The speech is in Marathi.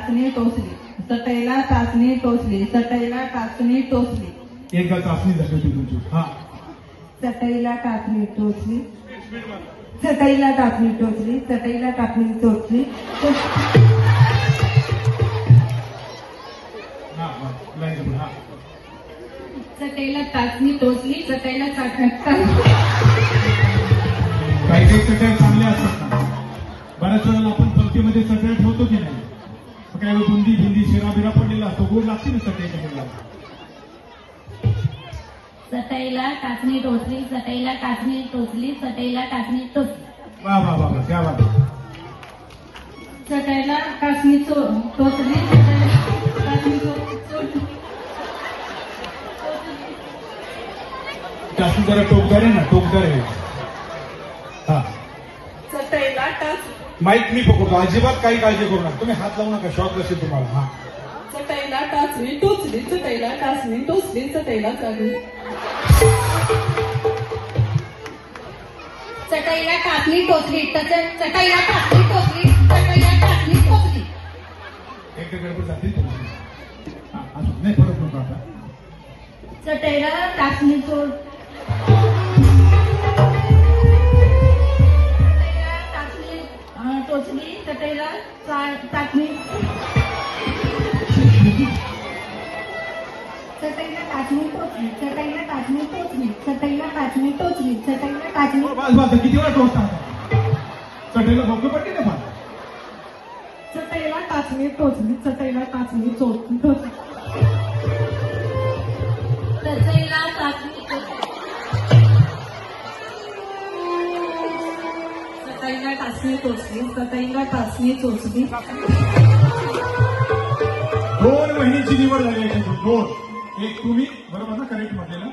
टाचणी टोचली, चटईला टाचणी टोचली, चटईला टाचणी टोचली. एकदा चाचणी झाली होती तुमची. हा, चटईला टाचणी टोचली, चटईला टाचणी टोचली, चटईला टाचणी टोचली. हा, लाईन पुढे. हा, चटईला टाचणी टोचली, चटईला काही काही चटया चांगल्या असतात ना. बऱ्याच वेळेला आपण पंक्तीमध्ये चटया ठेवतो की नाही. मग काय बुंदी भिंदी शिरा बिरा पडलेला असतो, गोड लागते ना चटईच्या मुलाला. चटईला टाचणी टोचली, चटईला टाचणी टोचली, चटईला टाचणी टोचली. वा वा वा वा, क्या बात आहे. चटईला टाचणी टोचली, टाचणी टोचली. जास्त जरा टोकदार आहे ना, टोकदार आहे. हा, चटईला टाच माईक मी पकडतो, अजिबात काही काळजी करू नका. तुम्ही हात लावू नका, शॉक असेल तुम्हाला. हा, चटईला टाचणी टोचली, चटईला टाचणी टोचली, चटईला टाचणी. चटईला टाचणी टोचली, चटईला टाचणी टोचली, चटईला टाचणी टोचली. एक गडबड जातील तुम्हाला. हा, असं नाही परत नको आता. चटईला टाचणी टोचली, चटईला टाचणी, चटईला टाचणी टोचली, चटईला टाचणी टोचली, चटईला टाचणी टोचली, चटईला टाचणी. बस बस, किती वेळा टोचता चटईला भोकं पडली ना फार. चटईला टाचणी टोचली, चटईला टाचणी टोचली, चटईला टाचणी टोचली, चटईला टाचणी टोचली, चटईला टाचणी टोचली. 2 महिन्याची निवड झाली याच्यातून. 2. एक तुम्ही बरोबर ना, करेक्ट म्हटलेलं.